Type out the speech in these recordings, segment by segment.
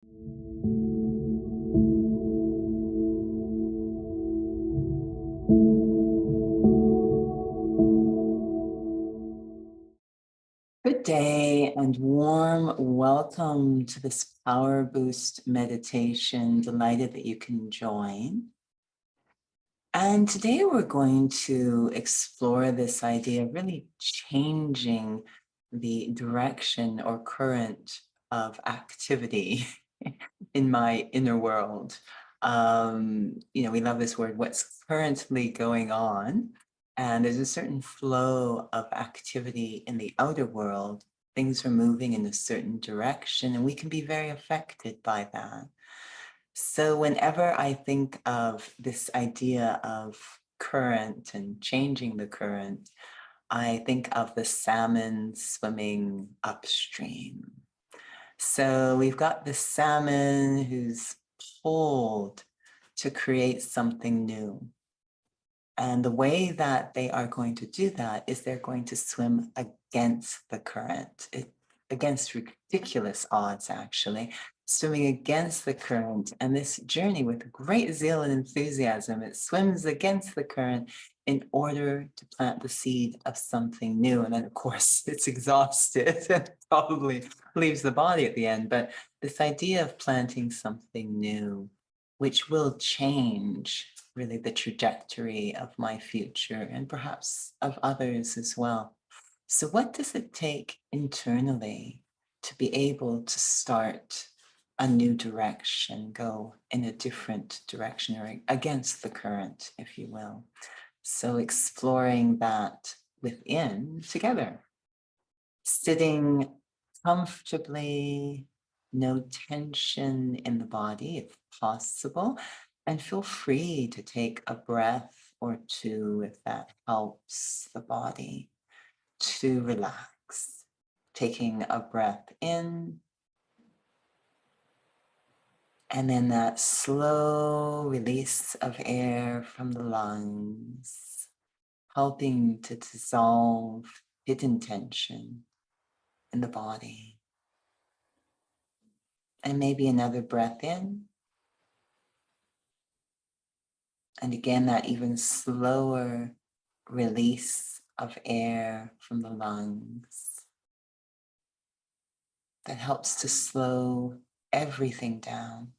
Good day and warm welcome to this Power Boost meditation. Delighted that you can join. And today we're going to explore this idea of really changing the direction or current of activity in my inner world. We love this word, what's currently going on. And there's a certain flow of activity in the outer world. Things are moving in a certain direction, and we can be very affected by that. So whenever I think of this idea of current and changing the current, I think of the salmon swimming upstream. So we've got the salmon who's pulled to create something new. And the way that they are going to do that is they're going to swim against the current, against ridiculous odds, actually, swimming against the current. And this journey with great zeal and enthusiasm, it swims against the current in order to plant the seed of something new. And then, of course, it's exhausted and probably leaves the body at the end. But this idea of planting something new, which will change really the trajectory of my future and perhaps of others as well. So what does it take internally to be able to start a new direction, go in a different direction or against the current, if you will? So exploring that within together, sitting comfortably, no tension in the body if possible, and feel free to take a breath or two if that helps the body to relax. Taking a breath in, and then that slow release of air from the lungs, helping to dissolve hidden tension in the body. And maybe another breath in. And again, that even slower release of air from the lungs that helps to slow everything down.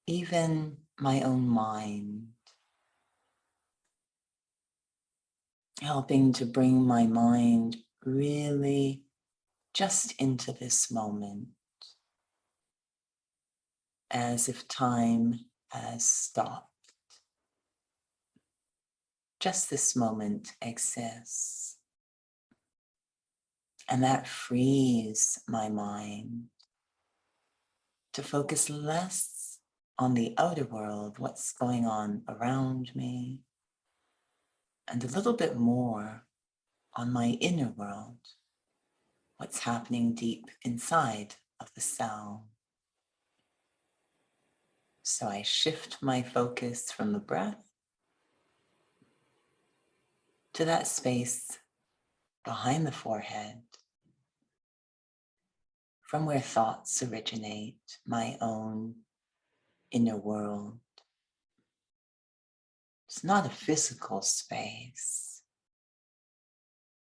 Even my own mind, helping to bring my mind really just into this moment, as if time has stopped. Just this moment exists. And that frees my mind to focus less on the outer world, what's going on around me, and a little bit more on my inner world, what's happening deep inside of the cell. So I shift my focus from the breath to that space behind the forehead, from where thoughts originate, my own inner world. It's not a physical space.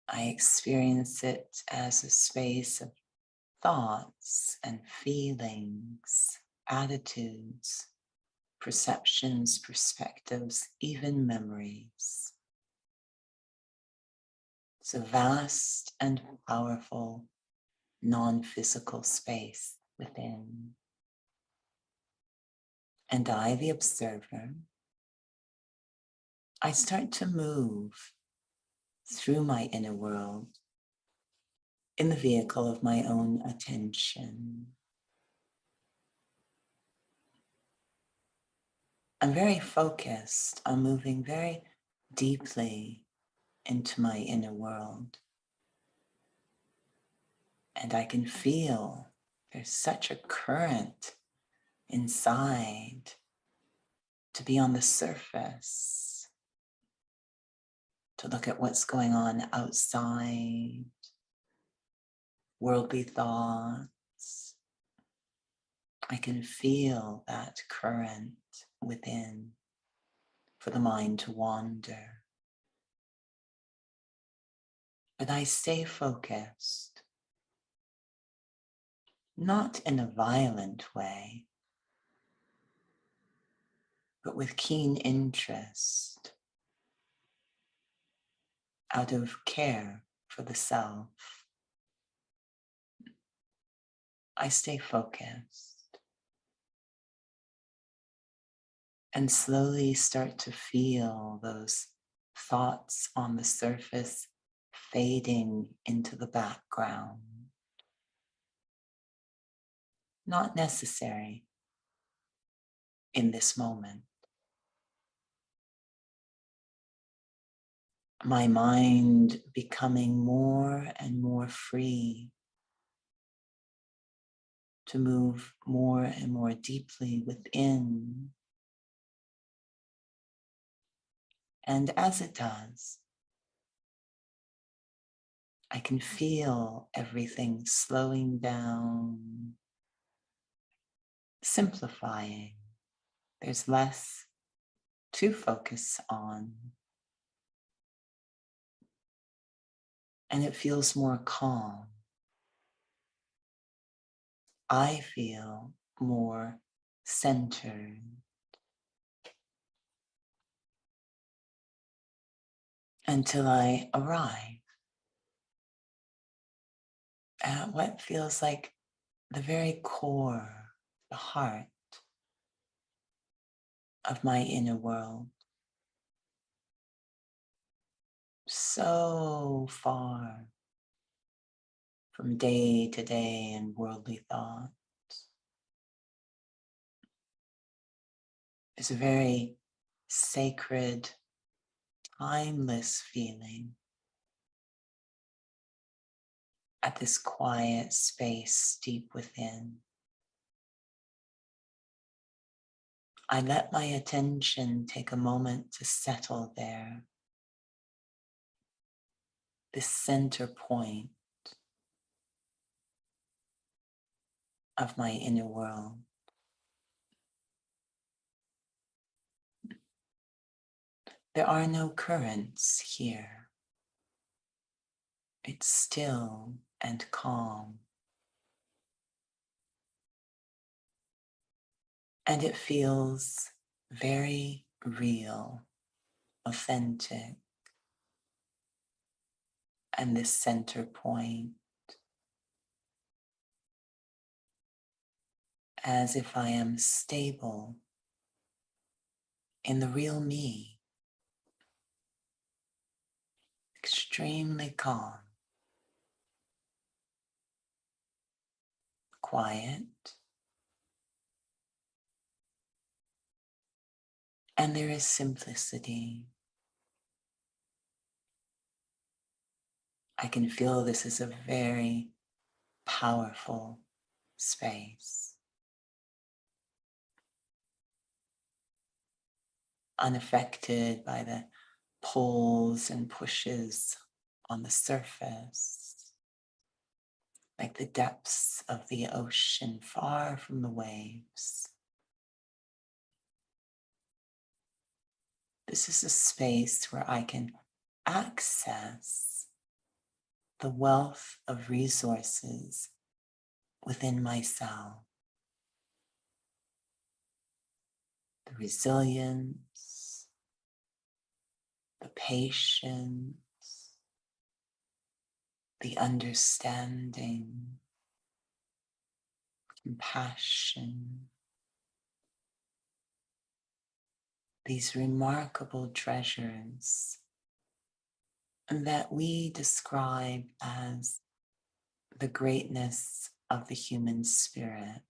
I experience it as a space of thoughts and feelings, attitudes, perceptions, perspectives, even memories. It's a vast and powerful non-physical space within. And I, the observer, I start to move through my inner world in the vehicle of my own attention. I'm very focused on moving very deeply into my inner world. And I can feel there's such a current inside to be on the surface, to look at what's going on outside, worldly thoughts, I can feel that current within for the mind to wander. But I stay focused, not in a violent way, but with keen interest, out of care for the self. I stay focused and slowly start to feel those thoughts on the surface fading into the background. Not necessary in this moment. My mind becoming more and more free to move more and more deeply within. And as it does, I can feel everything slowing down, simplifying. There's less to focus on. And it feels more calm. I feel more centered. Until I arrive at what feels like the very core, the heart of my inner world. So far from day to day and worldly thoughts. It's a very sacred, timeless feeling at this quiet space deep within. I let my attention take a moment to settle there, this center point of my inner world. There are no currents here. It's still and calm. And it feels very real, authentic. And this center point, as if I am stable in the real me, extremely calm, quiet, and there is simplicity. I can feel this is a very powerful space, unaffected by the pulls and pushes on the surface, like the depths of the ocean far from the waves. This is a space where I can access the wealth of resources within myself. The resilience, the patience, the understanding, compassion, these remarkable treasures that we describe as the greatness of the human spirit.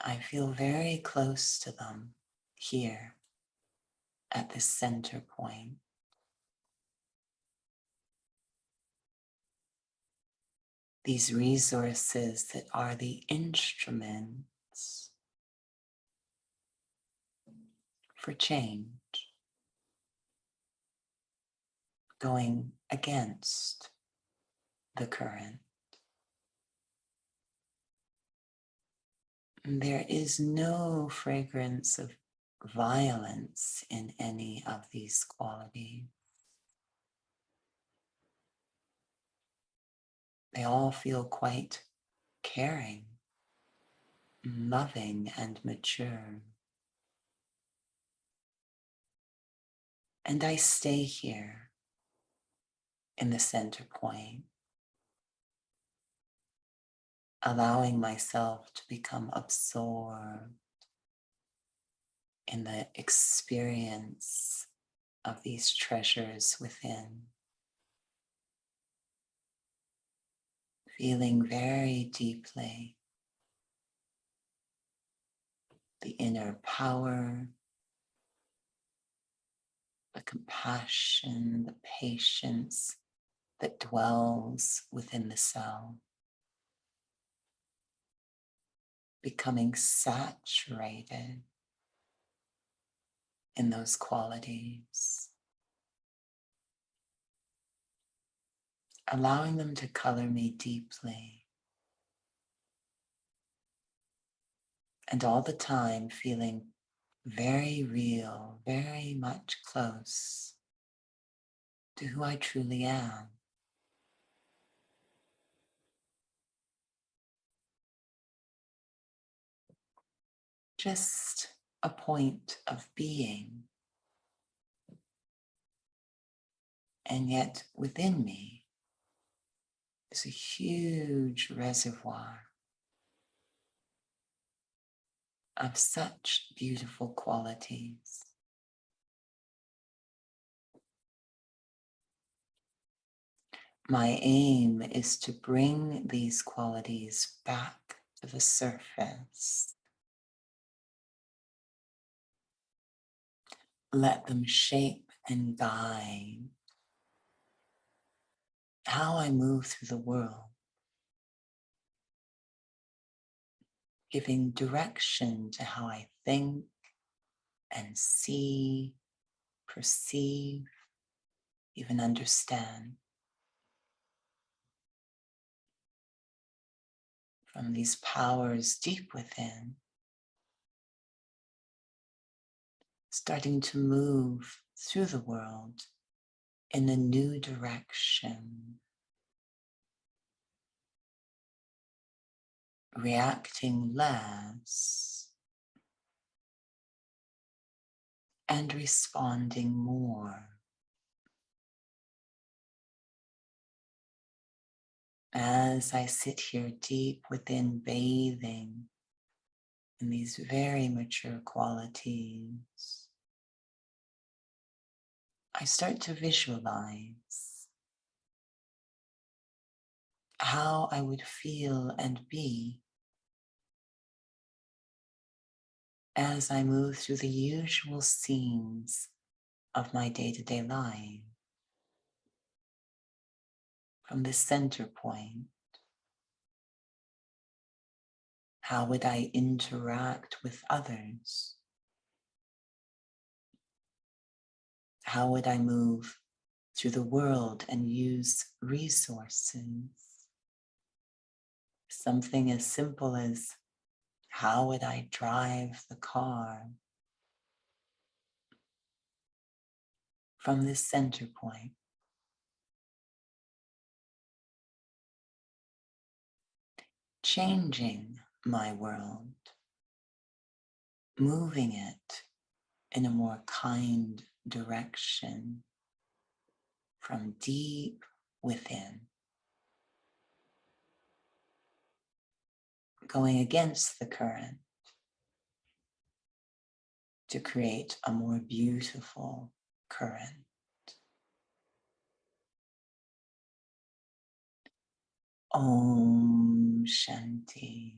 I feel very close to them here at this center point. These resources that are the instruments for change, going against the current. There is no fragrance of violence in any of these qualities. They all feel quite caring, loving, and mature. And I stay here in the center point, allowing myself to become absorbed in the experience of these treasures within, feeling very deeply the inner power, the compassion, the patience that dwells within the cell, becoming saturated in those qualities, allowing them to color me deeply, and all the time feeling very real, very much close to who I truly am. Just a point of being, and yet within me is a huge reservoir of such beautiful qualities. My aim is to bring these qualities back to the surface. Let them shape and guide how I move through the world, giving direction to how I think and see, perceive, even understand. From these powers deep within, starting to move through the world in a new direction, reacting less and responding more. As I sit here deep within, bathing in these very mature qualities, I start to visualize how I would feel and be as I move through the usual scenes of my day-to-day life. From the center point, how would I interact with others? How would I move through the world and use resources? Something as simple as how would I drive the car? From this center point, changing my world, moving it in a more kind direction from deep within, going against the current to create a more beautiful current. Om Shanti.